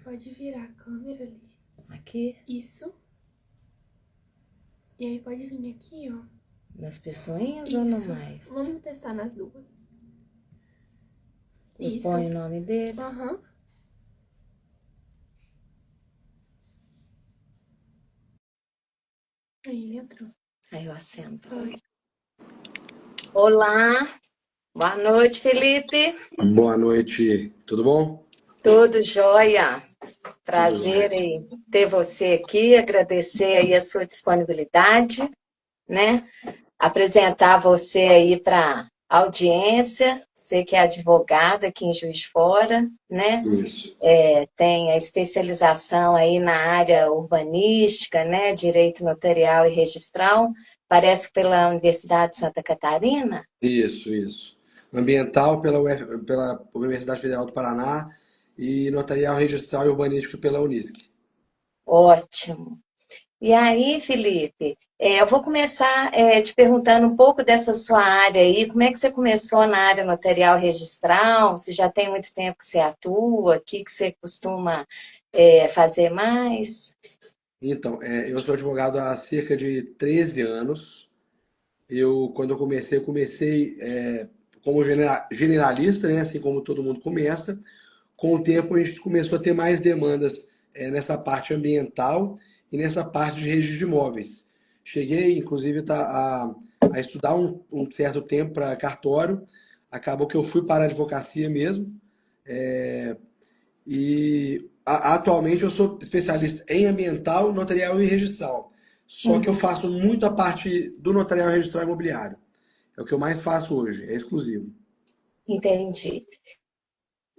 Pode virar a câmera ali. Aqui? Isso. E aí pode vir aqui, ó. Nas pessoinhas ou no Isso. mais? Vamos testar nas duas. Eu Isso. ponho o nome dele. Aham. Aí ele entrou. Aí eu acendo. Foi. Olá, boa noite, Felipe. Boa noite, tudo bom? Tudo jóia? Tudo Prazer jóia. em ter você aqui, agradecer aí a sua disponibilidade, né? Apresentar você aí para audiência, você que é advogado aqui em Juiz de Fora, né? Isso. Tem a especialização aí na área urbanística, né? Direito notarial e registral, parece que pela Universidade de Santa Catarina. Isso. Ambiental pela Universidade Federal do Paraná e notarial registral e urbanístico pela Unisc. Ótimo. E aí, Felipe, eu vou começar te perguntando um pouco dessa sua área aí, como é que você começou na área notarial registral? Se já tem muito tempo que você atua, o que você costuma fazer mais? Então, eu sou advogado há cerca de 13 anos. Quando eu comecei como generalista, né? Assim como todo mundo começa. Com o tempo, a gente começou a ter mais demandas nessa parte ambiental e nessa parte de registro de imóveis. Cheguei, inclusive, a estudar um certo tempo para cartório. Acabou que eu fui para a advocacia mesmo. Atualmente eu sou especialista em ambiental, notarial e registral. Só que eu faço muito a parte do notarial e registral imobiliário. É o que eu mais faço hoje, é exclusivo. Entendi.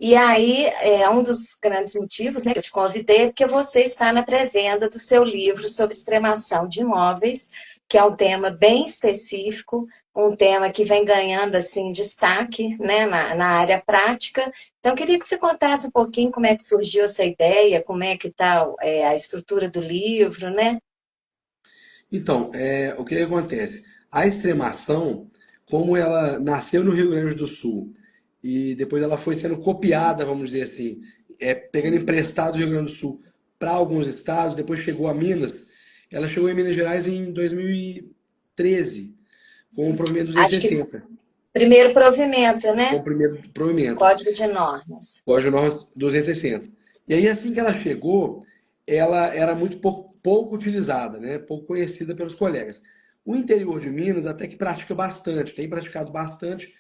E aí, um dos grandes motivos, né, que eu te convidei é porque você está na pré-venda do seu livro sobre extremação de imóveis, que é um tema bem específico, um tema que vem ganhando, assim, destaque, né, na área prática. Então, eu queria que você contasse um pouquinho como é que surgiu essa ideia, como é que está, a estrutura do livro, né? Então, o que acontece? A extremação, como ela nasceu no Rio Grande do Sul e depois ela foi sendo copiada, vamos dizer assim, pegando emprestado do Rio Grande do Sul para alguns estados, depois chegou a Minas. Ela chegou em Minas Gerais em 2013, com o provimento Acho que 260, primeiro provimento, com né? o primeiro provimento. Código de normas. Código de normas 260. E aí, assim que ela chegou, ela era muito pouco utilizada, né? Pouco conhecida pelos colegas. O interior de Minas até que pratica bastante, tem praticado bastante.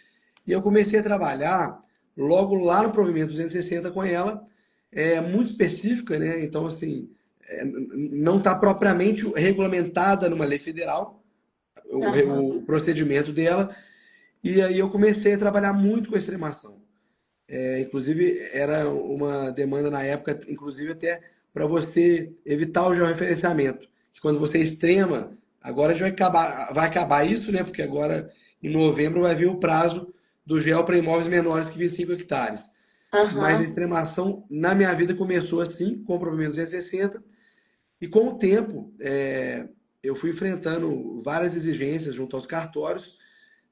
E eu comecei a trabalhar logo lá no provimento 260 com ela, muito específica, né? Então, assim, não está propriamente regulamentada numa lei federal Aham. o procedimento dela. E aí eu comecei a trabalhar muito com extremação. Inclusive, era uma demanda na época, inclusive até para você evitar o georreferenciamento. Que quando você extrema, agora já vai acabar isso, né? Porque agora, em novembro, vai vir o prazo do GEL para imóveis menores que 25 hectares. Mas a Aham. extremação, na minha vida, começou assim, com o provimento 260, e com o tempo, eu fui enfrentando várias exigências junto aos cartórios,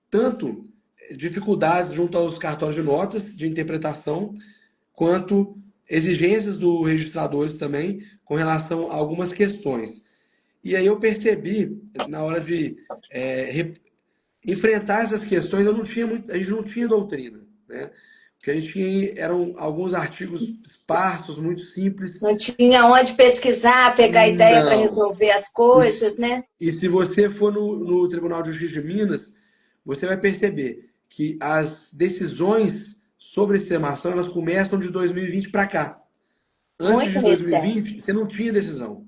tanto dificuldades junto aos cartórios de notas de interpretação, quanto exigências dos registradores também com relação a algumas questões. E aí eu percebi, na hora de enfrentar essas questões, a gente não tinha doutrina, né? O que a gente tinha eram alguns artigos esparsos, muito simples. Não tinha onde pesquisar, pegar ideia para Não. resolver as E, coisas, né? e se você for no Tribunal de Justiça de Minas, você vai perceber que as decisões sobre extremação elas começam de 2020 para cá. Antes Muito de 2020, você recentes. não tinha decisão.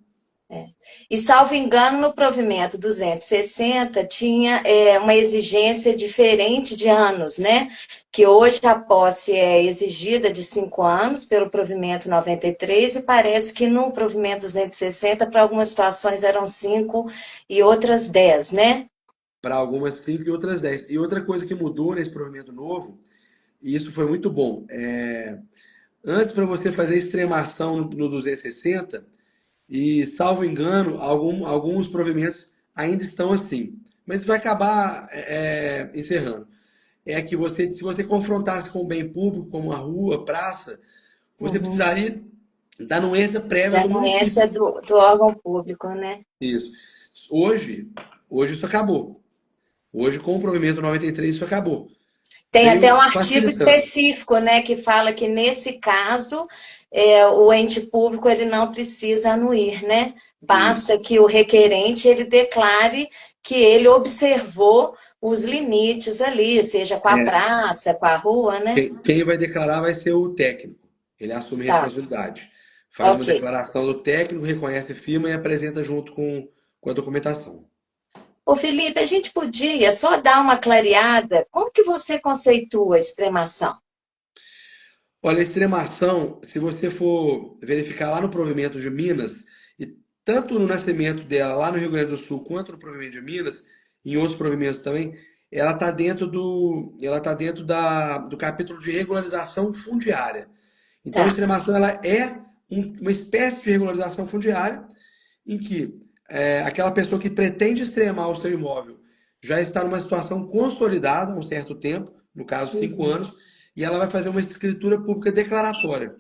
E, salvo engano, no provimento 260 tinha uma exigência diferente de anos, né? Que hoje a posse é exigida de 5 anos pelo provimento 93 e parece que no provimento 260, para algumas situações, eram 5 e outras 10, né? Para algumas 5 e outras 10. E outra coisa que mudou nesse provimento novo, e isso foi muito bom, antes para você fazer extremação no 260, e salvo engano, alguns provimentos ainda estão assim. Mas vai acabar encerrando. É que se você confrontasse com o bem público, como a rua, praça, você Uhum. precisaria da anuência prévia Da do anuência município. do órgão público, né? Isso. Hoje, hoje isso acabou. Hoje, com o provimento 93, isso acabou. Tem até um Veio artigo facilitando. específico, né, que fala que nesse caso o ente público ele não precisa anuir, né? Isso. Basta que o requerente ele declare que ele observou os limites ali, seja com a É, praça, com a rua, né? quem vai declarar vai ser o técnico. Ele assume Tá, responsabilidade. Faz uma ok. declaração do técnico, reconhece a firma e apresenta junto com a documentação. Ô Felipe, a gente podia só dar uma clareada, como que você conceitua a extremação? Olha, a extremação, se você for verificar lá no provimento de Minas, e tanto no nascimento dela lá no Rio Grande do Sul, quanto no provimento de Minas, e em outros provimentos também, ela tá dentro do capítulo de regularização fundiária. Então, a Tá, extremação ela é uma espécie de regularização fundiária em que aquela pessoa que pretende extremar o seu imóvel já está numa situação consolidada há um certo tempo, no caso 5 anos, e ela vai fazer uma escritura pública declaratória,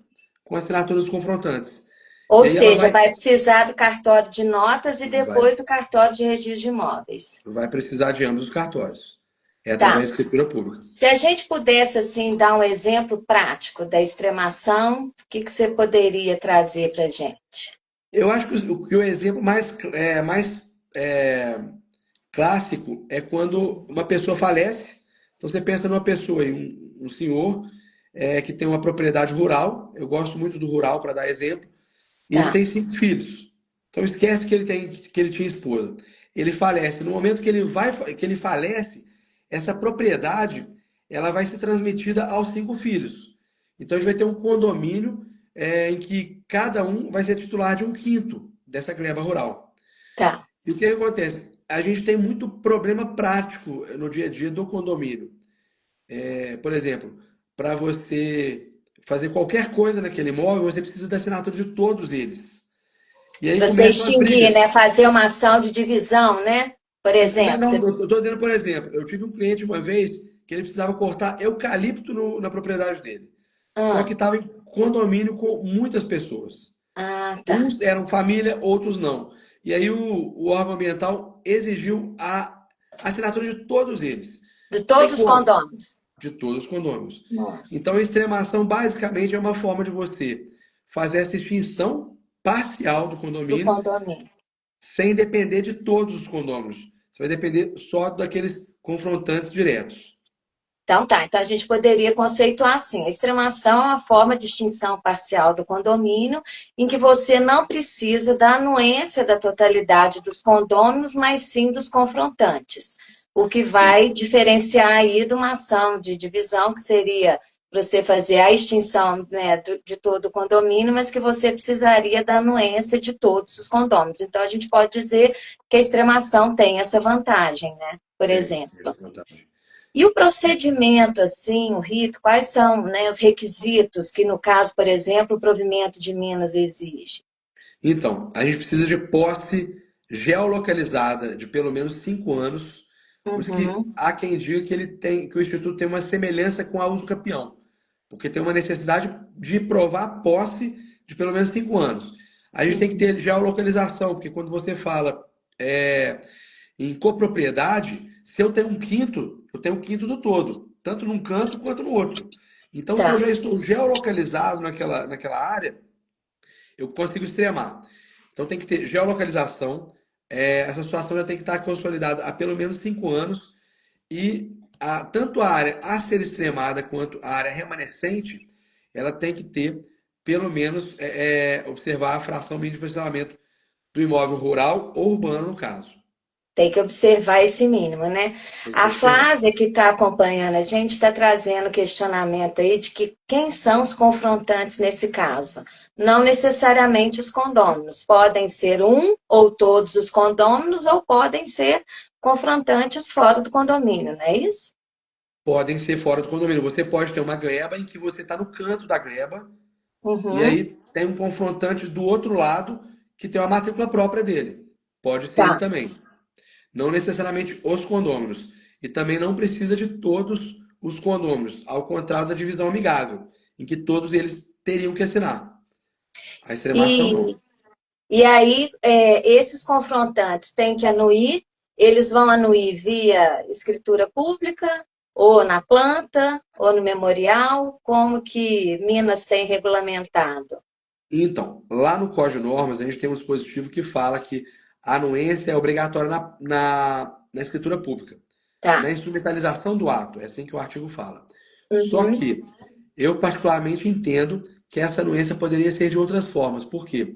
com assinaturas dos confrontantes. ou E aí ela seja, vai, vai precisar do cartório de notas e vai, depois do cartório de registro de imóveis. vai precisar de ambos os cartórios. É Tá. através da escritura pública. Se a gente pudesse assim dar um exemplo prático da extremação, o que que você poderia trazer para gente? Eu acho que o exemplo mais clássico é quando uma pessoa falece. Então você pensa numa pessoa aí, um senhor que tem uma propriedade rural. Eu gosto muito do rural para dar exemplo. E ele Tá. tem 5 filhos. Então esquece que ele tinha esposa. Ele falece. No momento que ele falece, essa propriedade ela vai ser transmitida aos 5 filhos. Então a gente vai ter um condomínio em que cada um vai ser titular de um quinto dessa gleba rural. Tá. E o que acontece? A gente tem muito problema prático no dia a dia do condomínio. Por exemplo, para você fazer qualquer coisa naquele imóvel, você precisa da assinatura de todos eles. E aí Para você começam as extinguir, né? brigas. Fazer uma ação de divisão, né? Por Não, exemplo, não, eu estou dizendo, por exemplo, eu tive um cliente uma vez que ele precisava cortar eucalipto na propriedade dele. Só que Ah, estava em condomínio com muitas pessoas. tá. Uns eram família, outros não. E aí o órgão ambiental exigiu a assinatura de todos eles. De Falei, todos os como? condôminos. De todos os condôminos. Nossa. Então, a extremação basicamente é uma forma de você fazer essa extinção parcial do Do condomínio condomínio. sem depender de todos os condôminos. Você vai depender só daqueles confrontantes diretos. Então tá, então a gente poderia conceituar assim, a extremação é uma forma de extinção parcial do condomínio, em que você não precisa da anuência da totalidade dos condôminos, mas sim dos confrontantes. O que Sim, vai diferenciar aí de uma ação de divisão, que seria você fazer a extinção, né, de todo o condomínio, mas que você precisaria da anuência de todos os condôminos. Então a gente pode dizer que a extremação tem essa vantagem, né? Por tem exemplo. essa vantagem. E o procedimento, assim, o rito, quais são, né, os requisitos que, no caso, por exemplo, o provimento de Minas exige? Então, a gente precisa de posse geolocalizada de pelo menos 5 anos, por isso que Uhum, há quem diga que o Instituto tem uma semelhança com a uso capião, porque tem uma necessidade de provar a posse de pelo menos 5 anos. A gente tem que ter geolocalização, porque quando você fala é, em copropriedade, se eu tenho um quinto, eu tenho um quinto do todo, tanto num canto quanto no outro. Então, se eu tá. já estou geolocalizado naquela área, eu consigo extremar. Então tem que ter geolocalização. Essa situação já tem que estar consolidada há pelo menos 5 anos. E tanto a área a ser extremada quanto a área remanescente, ela tem que ter, pelo menos, observar a fração mínima de parcelamento do imóvel rural ou urbano, no caso. Tem que observar esse mínimo, né? Tem que A observar. Flávia, que está acompanhando a gente, está trazendo questionamento aí de que quem são os confrontantes nesse caso? Não necessariamente os condôminos. Podem ser um ou todos os condôminos, ou podem ser confrontantes fora do condomínio, não é isso? Podem ser fora do condomínio. Você pode ter uma gleba em que você está no canto da gleba, e Uhum, aí tem um confrontante do outro lado que tem uma matrícula própria dele. Pode ser ele tá. também. Não necessariamente os condôminos. E também não precisa de todos os condôminos, ao contrário da divisão amigável, em que todos eles teriam que assinar. A extremação E, não. e aí, esses confrontantes têm que anuir, eles vão anuir via escritura pública, ou na planta, ou no memorial, como que Minas tem regulamentado? Então, lá no Código de Normas, a gente tem um dispositivo que fala que a anuência é obrigatória na escritura pública, na Tá. instrumentalização do ato, é assim que o artigo fala. Só Uhum, que eu particularmente entendo que essa anuência poderia ser de outras formas. Por quê?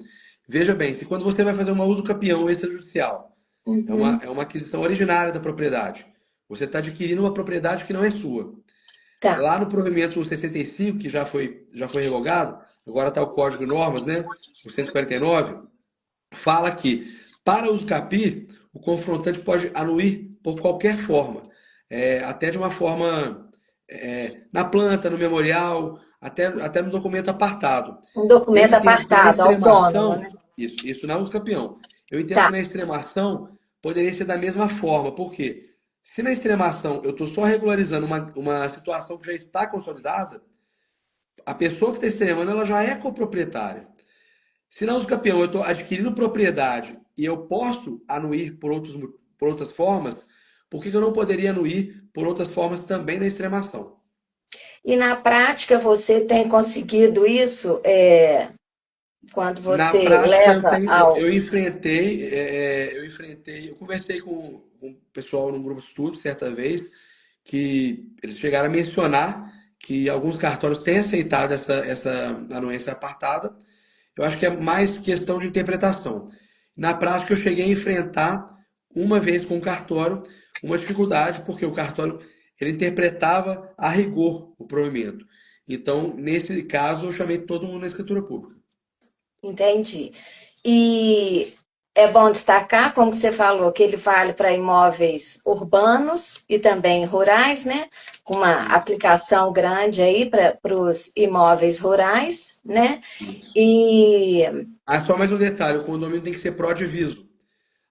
Veja bem, se quando você vai fazer uma uso capião extrajudicial, uhum, é uma aquisição originária da propriedade, você está adquirindo uma propriedade que não é sua. tá. Lá no provimento 65, que já foi revogado, agora está o Código de Normas, né? O 149, fala que, para uso capi, o confrontante pode anuir por qualquer forma, até de uma forma na planta, no memorial, até no documento apartado. Um Eu documento entendo que na apartado, autônomo, extremação, né? isso na uso capião, eu entendo que Tá. na extremação poderia ser da mesma forma, por quê? Se na extremação eu estou só regularizando uma situação que já está consolidada, a pessoa que está extremando ela já é coproprietária. Se na uso campeão eu estou adquirindo propriedade e eu posso anuir por outras formas, por que eu não poderia anuir por outras formas também na extremação? E na prática você tem conseguido isso quando Na você prática, leva ao. eu conversei com o pessoal num grupo de estudo certa vez, que eles chegaram a mencionar que alguns cartórios têm aceitado essa anuência apartada. Eu acho que é mais questão de interpretação. Na prática, eu cheguei a enfrentar, uma vez com o cartório, uma dificuldade, porque o cartório ele interpretava a rigor o provimento. Então, nesse caso, eu chamei todo mundo na escritura pública. Entendi. E é bom destacar, como você falou, que ele vale para imóveis urbanos e também rurais, né? Com uma Isso, aplicação grande aí para os imóveis rurais, né? isso. E Ah, só mais um detalhe, o condomínio tem que ser pró-diviso.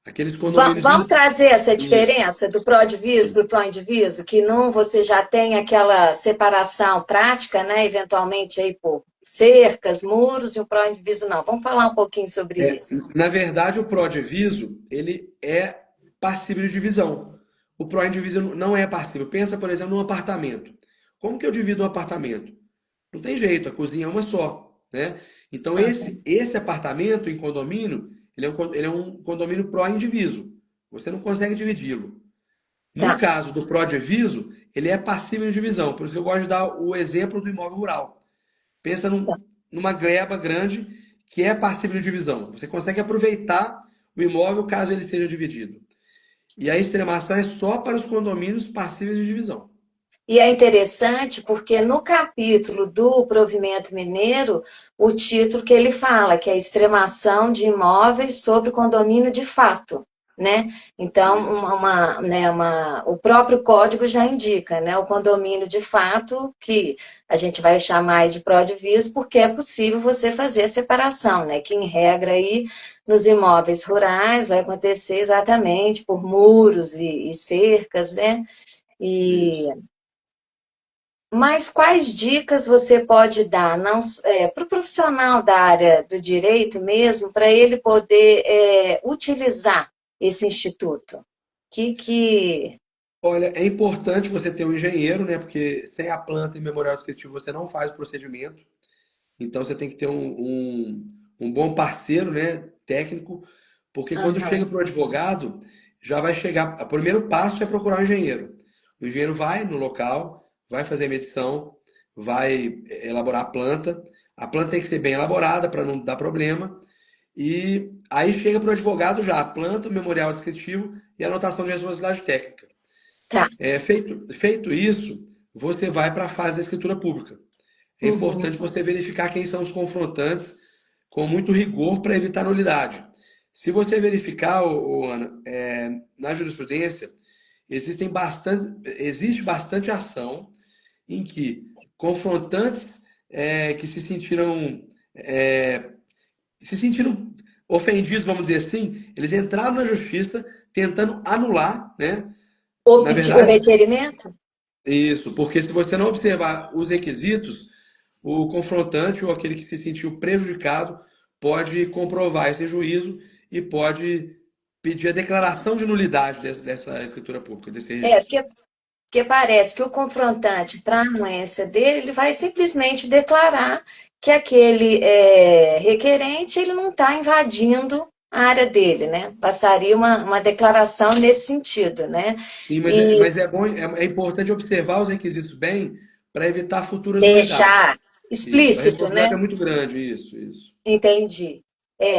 Aqueles condomínios... vamos trazer essa Isso, diferença do pró-diviso para o pró-indiviso, que não você já tem aquela separação prática, né? Eventualmente aí por cercas, muros, e o pró-indiviso não. Vamos falar um pouquinho sobre isso. na verdade, o pró-diviso, ele é passível de divisão. O pró-indiviso não é passível. Pensa, por exemplo, num apartamento. Como que eu divido um apartamento? Não tem jeito, a cozinha é uma só, né? Então, esse apartamento em condomínio, ele é um condomínio pró-indiviso. Você não consegue dividi-lo. No Tá. caso do pró-diviso, ele é passível de divisão. Por isso que eu gosto de dar o exemplo do imóvel rural. Pensa numa gleba grande que é passível de divisão. Você consegue aproveitar o imóvel caso ele seja dividido. E a extremação é só para os condomínios passíveis de divisão. E é interessante porque no capítulo do provimento mineiro, o título que ele fala, que é a extremação de imóveis sobre condomínio de fato, né? Então, Isso. o próprio código já indica, né? O condomínio de fato, que a gente vai chamar de pró-diviso, porque é possível você fazer a separação, né? Que em regra aí, nos imóveis rurais, vai acontecer exatamente por muros e cercas, né? E Isso. mas quais dicas você pode dar para o profissional da área do direito mesmo, para ele poder utilizar esse instituto? Que... Olha, é importante você ter um engenheiro, né? Porque sem a planta e memorial descritivo você não faz o procedimento. Então você tem que ter um bom parceiro, né? Técnico, porque quando chega Aham, para o advogado, já vai chegar. O primeiro passo é procurar um engenheiro. O engenheiro vai no local, vai fazer a medição, vai elaborar a planta. A planta tem que ser bem elaborada para não dar problema. E aí chega para o advogado já a planta, o memorial descritivo e a anotação de responsabilidade técnica. tá. Feito isso, você vai para a fase da escritura pública. É Uhum, importante você verificar quem são os confrontantes com muito rigor para evitar nulidade. Se você verificar, Ana, na jurisprudência, existe bastante ação em que confrontantes que se sentiram ofendidos, vamos dizer assim, eles entraram na justiça tentando anular, né? ou Na pedir o verdade, requerimento? isso, porque se você não observar os requisitos, o confrontante ou aquele que se sentiu prejudicado pode comprovar esse juízo e pode pedir a declaração de nulidade dessa escritura pública, desse É, registro. porque parece que o confrontante, para a anuência dele, ele vai simplesmente declarar que aquele requerente ele não está invadindo a área dele, né? Bastaria uma declaração nesse sentido, né? Sim, E mas é bom, é importante observar os requisitos bem para evitar futuras nulidades. deixar Isso. A explícito, né? responsabilidade é muito grande, isso. Entendi.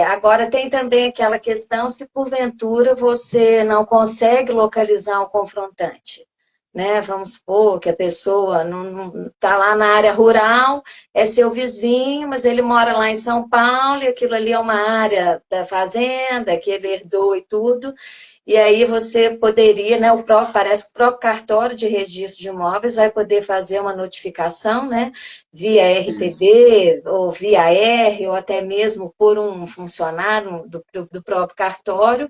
Agora tem também aquela questão se porventura você não consegue localizar o confrontante, né? Vamos supor que a pessoa não está lá na área rural, é seu vizinho, mas ele mora lá em São Paulo e aquilo ali é uma área da fazenda que ele herdou e tudo. E aí você poderia, né? Parece que o próprio cartório de registro de imóveis vai poder fazer uma notificação, né? Via Isso. RTB, ou via R, ou até mesmo por um funcionário do próprio cartório,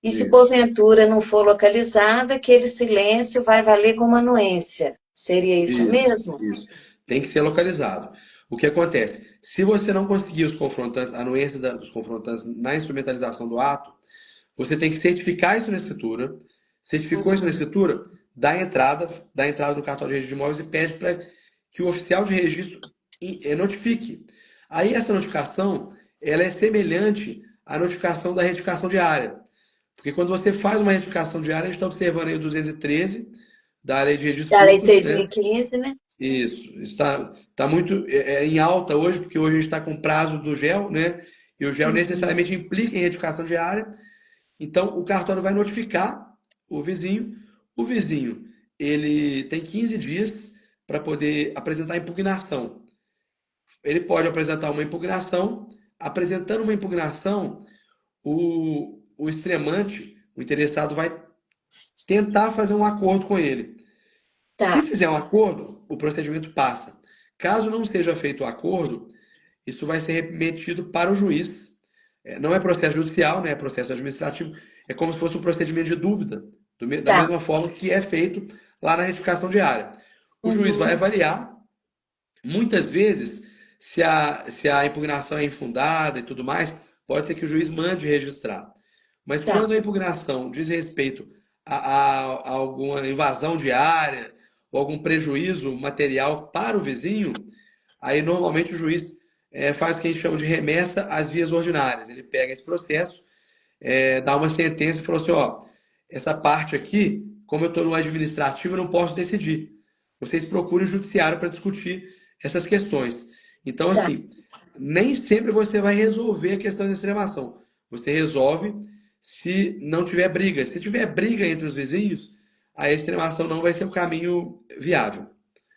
e se Isso. porventura não for localizada, aquele silêncio vai valer como anuência. Seria isso mesmo? Isso. Tem que ser localizado. O que acontece? Se você não conseguir os confrontantes, a anuência dos confrontantes na instrumentalização do ato, você tem que certificar isso na escritura. Certificou isso na Uhum. escritura, dá entrada no cartório de registro de imóveis e pede para que o oficial de registro notifique. Aí essa notificação, ela é semelhante à notificação da retificação diária. Porque quando você faz uma retificação diária, a gente está observando aí o 213 da Lei de Registros Da Lei Públicos, né? 6.015, né? Isso está muito em alta hoje, porque hoje a gente está com o prazo do GEL, né? E o GEL Uhum. necessariamente implica em retificação diária. Então, o cartório vai notificar o vizinho. O vizinho, ele tem 15 dias para poder apresentar impugnação. Ele pode apresentar uma impugnação. Apresentando uma impugnação, o extremante, o interessado, vai tentar fazer um acordo com ele. Se Tá. fizer um acordo, o procedimento passa. Caso não seja feito o acordo, isso vai ser remetido para o juiz. Não é processo judicial, né? É processo administrativo. É como se fosse um procedimento de dúvida, da Tá. mesma forma que é feito lá na retificação diária. O juiz vai Uhum. avaliar, muitas vezes, se a impugnação é infundada e tudo mais, pode ser que o juiz mande registrar. Mas Tá. quando a impugnação diz respeito a alguma invasão de área ou algum prejuízo material para o vizinho, aí normalmente o juiz faz o que a gente chama de remessa às vias ordinárias. Ele pega esse processo, dá uma sentença e falou assim, ó, essa parte aqui, como eu estou no administrativo, eu não posso decidir. Vocês procurem o judiciário para discutir essas questões. Então, Tá. assim, nem sempre você vai resolver a questão de extremação. Você resolve se não tiver briga. Se tiver briga entre os vizinhos, a extremação não vai ser o caminho viável.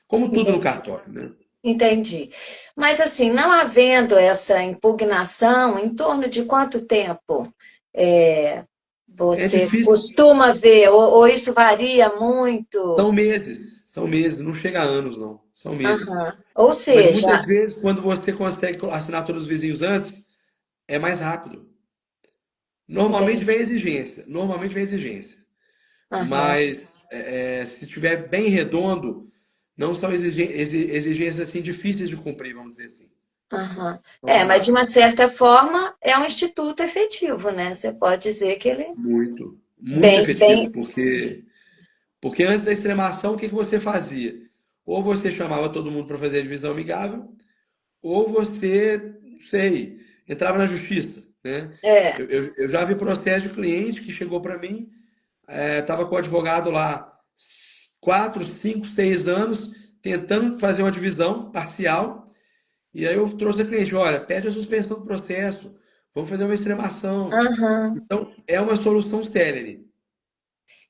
Como tudo no Entendi. cartório, né? Entendi. Mas assim, não havendo essa impugnação, em torno de quanto tempo é, É você difícil. costuma ver? Ou isso varia muito? São meses, não chega a anos, não. São meses. Aham. Ou Mas seja, muitas vezes, quando você consegue a assinatura dos vizinhos antes, é mais rápido. Normalmente vem entendi. exigência. Normalmente vem exigência. Aham, Mas se estiver bem redondo, não são exigências assim difíceis de cumprir, vamos dizer assim. aham. São mais Mas de uma rápidas. certa forma é um instituto efetivo, né? Você pode dizer que ele Muito. Muito bem, efetivo, bem. porque antes da extremação, o que que você fazia? Ou você chamava todo mundo para fazer a divisão amigável, ou você, não sei, entrava na justiça, né? É. Eu já vi processo de cliente que chegou para mim, estava com o advogado lá 4, 5, 6 anos, tentando fazer uma divisão parcial, e aí eu trouxe a cliente, olha, pede a suspensão do processo, vamos fazer uma extremação. Aham. Então, é uma solução célere.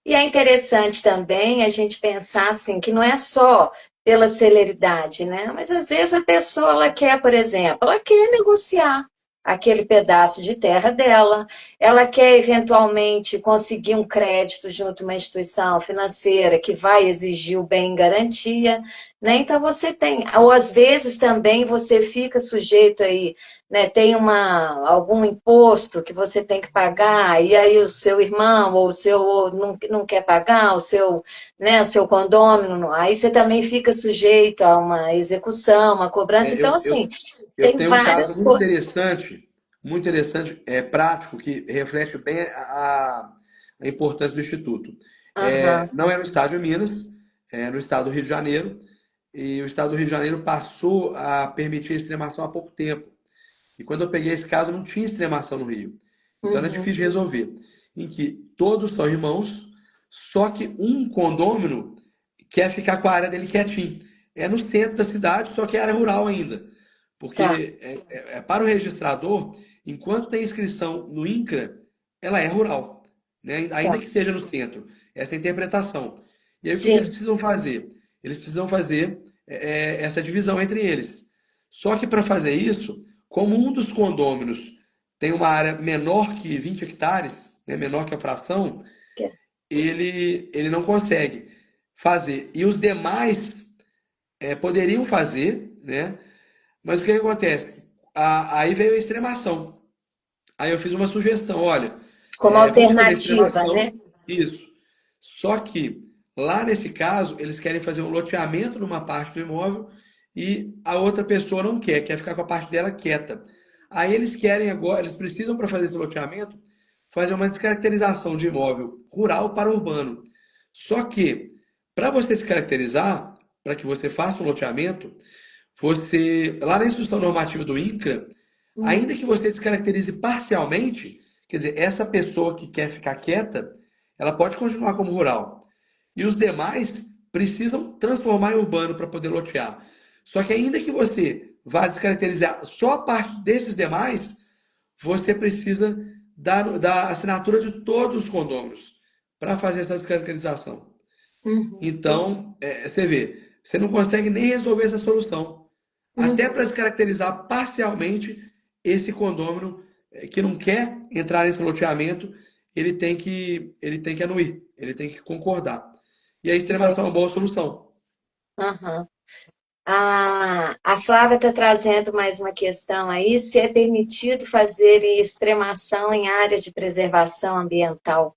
E é interessante também a gente pensar assim que não é só pela celeridade, né? Mas às vezes a pessoa ela quer, por exemplo, ela quer negociar aquele pedaço de terra dela, ela quer eventualmente conseguir um crédito junto a uma instituição financeira que vai exigir o bem em garantia, né? Então você tem, ou às vezes também você fica sujeito aí, né, tem algum imposto que você tem que pagar, e aí o seu irmão ou o seu ou não quer pagar, o seu condômino, aí você também fica sujeito a uma execução, uma cobrança. É, Então, assim, eu tem tenho um caso várias muito coisas. interessante. muito interessante, prático, que reflete bem a importância do Instituto. Aham. Não é no estado de Minas, é no estado do Rio de Janeiro, e o estado do Rio de Janeiro passou a permitir a extremação há pouco tempo. E quando eu peguei esse caso, não tinha extremação no Rio. Então era Uhum. difícil de resolver. Em que todos são irmãos, só que um condômino quer ficar com a área dele quietinho. É no centro da cidade, só que é área rural ainda. Tá, Porque para o registrador, enquanto tem inscrição no INCRA, ela é rural, né? Ainda tá. que seja no centro. Essa é a interpretação. E aí o que eles Sim. precisam fazer? Eles precisam fazer essa divisão entre eles. Só que para fazer isso, como um dos condôminos tem uma área menor que 20 hectares, né, menor que a fração, ele não consegue fazer. E os demais poderiam fazer, né? Mas o que que acontece? Aí veio a extremação. Aí eu fiz uma sugestão, olha, Como vamos fazer a alternativa, né? extremação, isso. Só que lá nesse caso, eles querem fazer um loteamento numa parte do imóvel e a outra pessoa não quer, quer ficar com a parte dela quieta. Aí eles querem agora, eles precisam para fazer esse loteamento, fazer uma descaracterização de imóvel rural para urbano. Só que, para você se caracterizar, para que você faça um loteamento, lá na instrução normativa do INCRA, Hum. ainda que você se caracterize parcialmente, quer dizer, essa pessoa que quer ficar quieta, ela pode continuar como rural. E os demais precisam transformar em urbano para poder lotear. Só que ainda que você vá descaracterizar só a parte desses demais, você precisa da assinatura de todos os condôminos para fazer essa descaracterização. Uhum. Então, você vê, você não consegue nem resolver essa solução. Até Uhum. para descaracterizar parcialmente esse condômino que não quer entrar nesse loteamento, ele tem que anuir, ele tem que concordar. E a extremação é uma Entendi. boa solução. Aham. A Flávia está trazendo mais uma questão aí, se é permitido fazer extremação em áreas de preservação ambiental.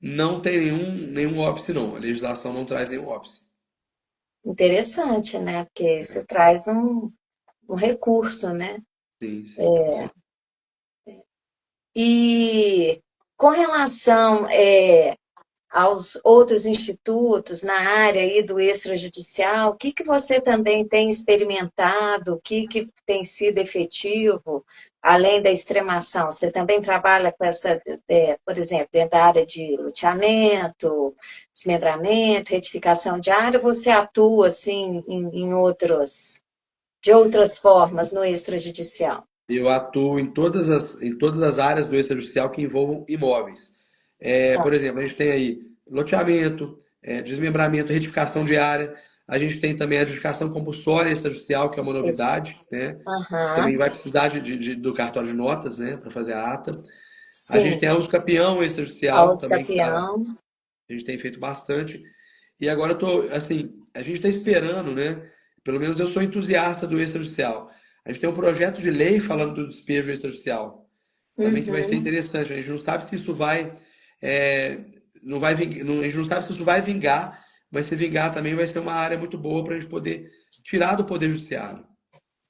Não tem nenhum óbice, não. A legislação não traz nenhum óbice. Interessante, né? Porque isso traz um recurso, né? Sim, sim, com certeza. E com relação aos outros institutos na área aí do extrajudicial, o que que você também tem experimentado, o que que tem sido efetivo, além da extremação? Você também trabalha com essa, por exemplo, dentro da área de loteamento, desmembramento, retificação de área, ou você atua assim de outras formas no extrajudicial? Eu atuo em todas as áreas do extrajudicial que envolvam imóveis. Tá. Por exemplo, a gente tem aí loteamento, desmembramento, retificação de área. A gente tem também a adjudicação compulsória extrajudicial, que é uma Esse- novidade, né? Que também Aham. vai precisar do cartório de notas, né, para fazer a ata. A gente Sim, tem a uso capião extrajudicial autos também, campeão. a gente tem feito bastante. E agora eu tô, assim, a gente está esperando, né? Pelo menos eu sou entusiasta do extrajudicial. A gente tem um projeto de lei falando do despejo extrajudicial, também que vai ser Uhum. interessante. A gente não sabe se isso é, não vai, a gente não sabe se isso vai vingar, mas se vingar também vai ser uma área muito boa para a gente poder tirar do poder judiciário.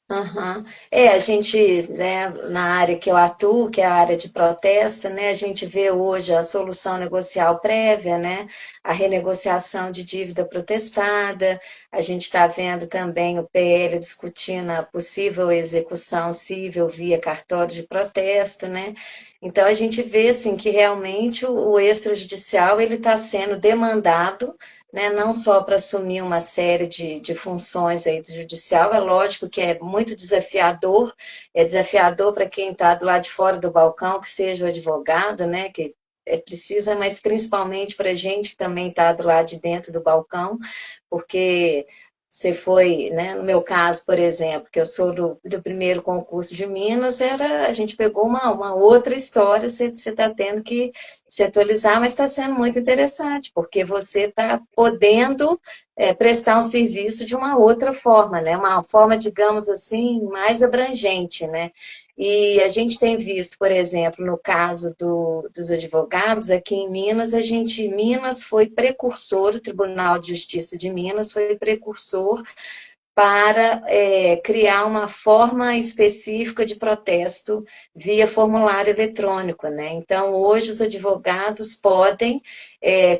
Aham. A gente, né, na área que eu atuo, que é a área de protesto, né, a gente vê hoje a solução negocial prévia, né, a renegociação de dívida protestada, a gente está vendo também o PL discutindo a possível execução civil via cartório de protesto, né, então a gente vê, assim, que realmente o extrajudicial, ele está sendo demandado, né, não só para assumir uma série de funções aí do judicial, é lógico que é desafiador para quem está do lado de fora do balcão, que seja o advogado, né, que precisa, mas principalmente para a gente que também está do lado de dentro do balcão, porque você foi, né, no meu caso, por exemplo, que eu sou do primeiro concurso de Minas, a gente pegou uma outra história, você está tendo que se atualizar, mas está sendo muito interessante, porque você está podendo prestar um serviço de uma outra forma, né? Uma forma, digamos assim, mais abrangente, né? E a gente tem visto, por exemplo, no caso dos advogados, aqui em Minas, Minas foi precursor, o Tribunal de Justiça de Minas foi precursor para criar uma forma específica de protesto via formulário eletrônico, né? Então, hoje os advogados podem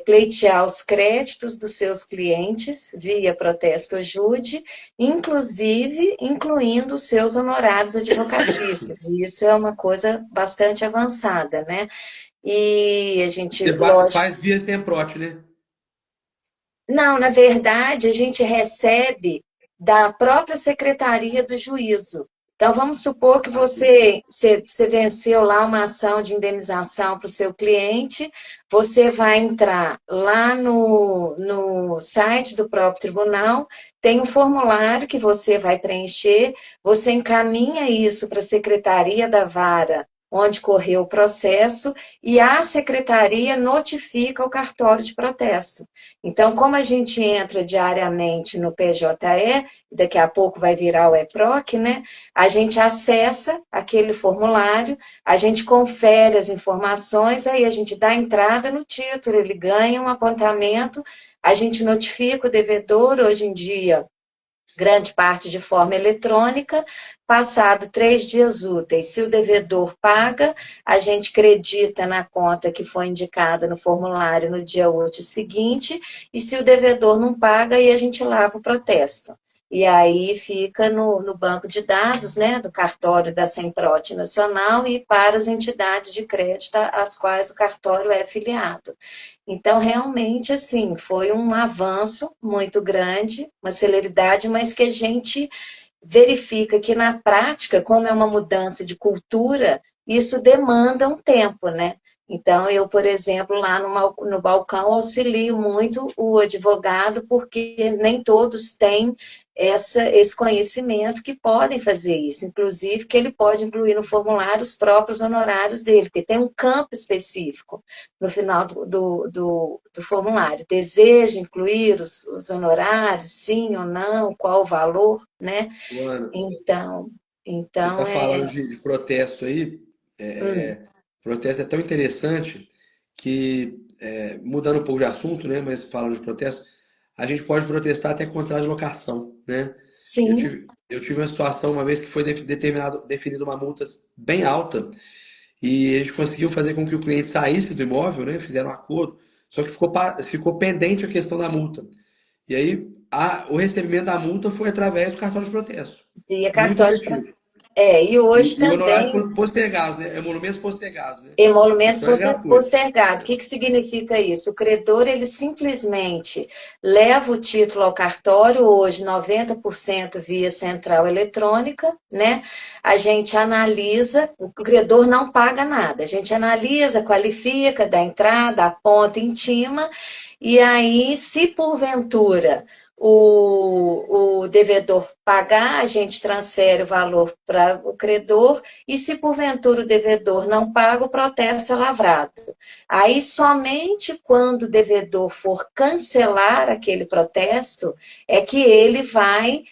pleitear os créditos dos seus clientes via protesto ajude, inclusive incluindo os seus honorários advocatícios. E isso é uma coisa bastante avançada, né? E a gente, Você lógico, faz via Semprot, né? não, na verdade, a gente recebe da própria Secretaria do Juízo. Então, vamos supor que Ah, sim. você venceu lá uma ação de indenização para o seu cliente, você vai entrar lá no site do próprio tribunal, tem um formulário que você vai preencher, você encaminha isso para a Secretaria da Vara, onde correu o processo, e a Secretaria notifica o cartório de protesto. Então, como a gente entra diariamente no PJE, daqui a pouco vai virar o EPROC, né? A gente acessa aquele formulário, a gente confere as informações, aí a gente dá entrada no título, ele ganha um apontamento, a gente notifica o devedor, hoje em dia, grande parte de forma eletrônica, passado 3 dias úteis. Se o devedor paga, a gente credita na conta que foi indicada no formulário no dia útil seguinte, e se o devedor não paga, aí a gente lava o protesto. E aí fica no banco de dados, né, do cartório da Semprot Nacional e para as entidades de crédito às quais o cartório é filiado. Então, realmente, assim, foi um avanço muito grande, uma celeridade, mas que a gente verifica que na prática, como é uma mudança de cultura, isso demanda um tempo, né? Então, eu, por exemplo, lá no balcão, auxilio muito o advogado, porque nem todos têm esse conhecimento que podem fazer isso. Inclusive, que ele pode incluir no formulário os próprios honorários dele, porque tem um campo específico no final do formulário. Deseja incluir os honorários, sim ou não, qual o valor, né? Luana, Então, você está então falando de protesto aí. hum, Protesto é tão interessante que, mudando um pouco de assunto, né? Mas falando de protesto, a gente pode protestar até contra a locação, né? sim, Eu tive uma situação uma vez que foi definida uma multa bem alta e a gente conseguiu fazer com que o cliente saísse do imóvel, né? Fizeram um acordo, só que ficou pendente a questão da multa. E aí o recebimento da multa foi através do cartão de protesto. via Muito cartório de... efetivo. E hoje E honorários também postergados, né? Emolumentos postergados, né? emolumentos Isso não é gratuito. postergados. O que significa isso? O credor, ele simplesmente leva o título ao cartório, hoje 90% via central eletrônica, né? A gente analisa, o credor não paga nada, a gente analisa, qualifica, dá entrada, aponta, intima, e aí, se porventura o devedor pagar, a gente transfere o valor para o credor, e se porventura o devedor não paga, o protesto é lavrado. Aí, somente quando o devedor for cancelar aquele protesto, é que ele vai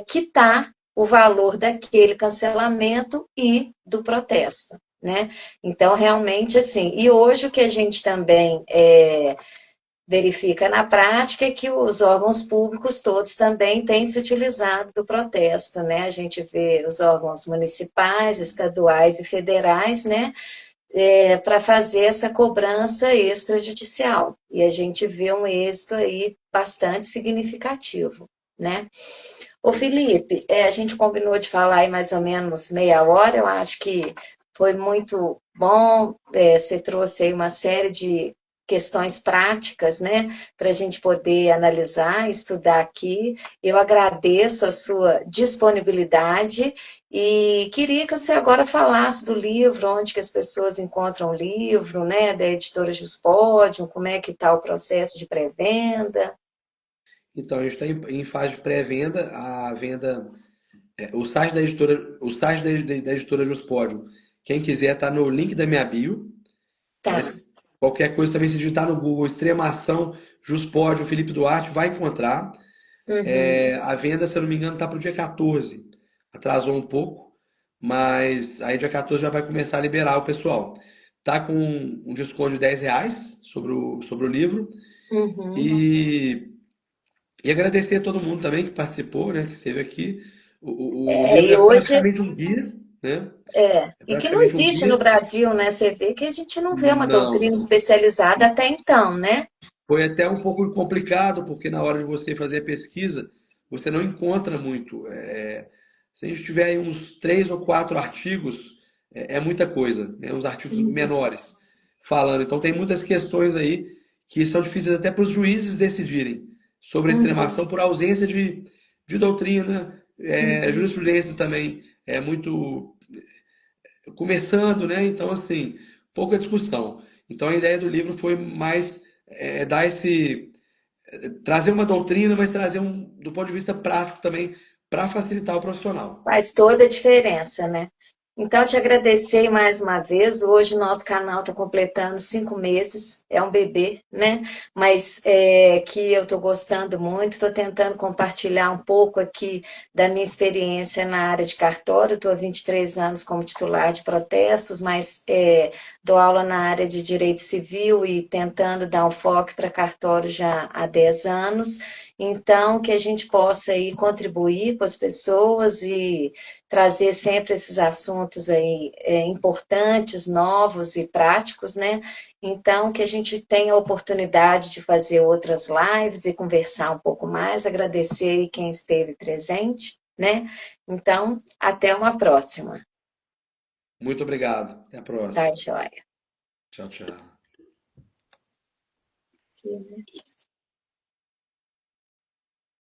quitar o valor daquele cancelamento e do protesto, né? Então, realmente, assim, e hoje o que a gente também verifica na prática que os órgãos públicos todos também têm se utilizado do protesto, né? A gente vê os órgãos municipais, estaduais e federais, né? Para fazer essa cobrança extrajudicial. E a gente vê um êxito aí bastante significativo, né? Ô Felipe, a gente combinou de falar aí mais ou menos meia hora, eu acho que foi muito bom, você trouxe aí uma série de questões práticas, né, para a gente poder analisar, estudar aqui. Eu agradeço a sua disponibilidade e queria que você agora falasse do livro, onde que as pessoas encontram o livro, né, da editora Juspodium, como é que está o processo de pré-venda. Então, a gente está em fase de pré-venda. A venda. O site da editora, da editora Juspodium, quem quiser está no link da minha bio. Tá. Mas qualquer coisa também, se digitar no Google Extremação, Juspodium, Felipe Duarte, vai encontrar. Uhum. A venda, se eu não me engano, está para o dia 14. Atrasou um pouco, mas aí dia 14 já vai começar a liberar o pessoal. Tá com um desconto de R$ 10 sobre o livro. Uhum. E E agradecer a todo mundo também que participou, né, que esteve aqui. O É, livro e é hoje, praticamente um guia, né? É e que não praticamente um existe no guia. Brasil, né? Você vê que a gente não vê uma Não, doutrina não. especializada até então, né? Foi até um pouco complicado, porque na hora de você fazer a pesquisa, você não encontra muito. Se a gente tiver aí uns 3 ou 4 artigos, é muita coisa, né? Uns artigos menores falando. Então tem muitas questões aí que são difíceis até para os juízes decidirem sobre a Uhum, extremação por ausência de doutrina, uhum. jurisprudência também é muito começando, né? Então, assim, pouca discussão. Então, a ideia do livro foi mais dar trazer uma doutrina, mas trazer do ponto de vista prático também, para facilitar o profissional. Faz toda a diferença, né? Então, te agradecer mais uma vez. Hoje o nosso canal está completando 5 meses, é um bebê, né? Mas que eu estou gostando muito, estou tentando compartilhar um pouco aqui da minha experiência na área de cartório. Estou há 23 anos como titular de protestos, mas dou aula na área de direito civil e tentando dar um foco para cartório já há 10 anos. Então, que a gente possa aí contribuir com as pessoas e trazer sempre esses assuntos aí importantes, novos e práticos, né? Então, que a gente tenha a oportunidade de fazer outras lives e conversar um pouco mais, agradecer aí quem esteve presente, né? Então, até uma próxima. Muito obrigado. Até a Tá, próxima. joia? Tchau, tchau. Aqui, né?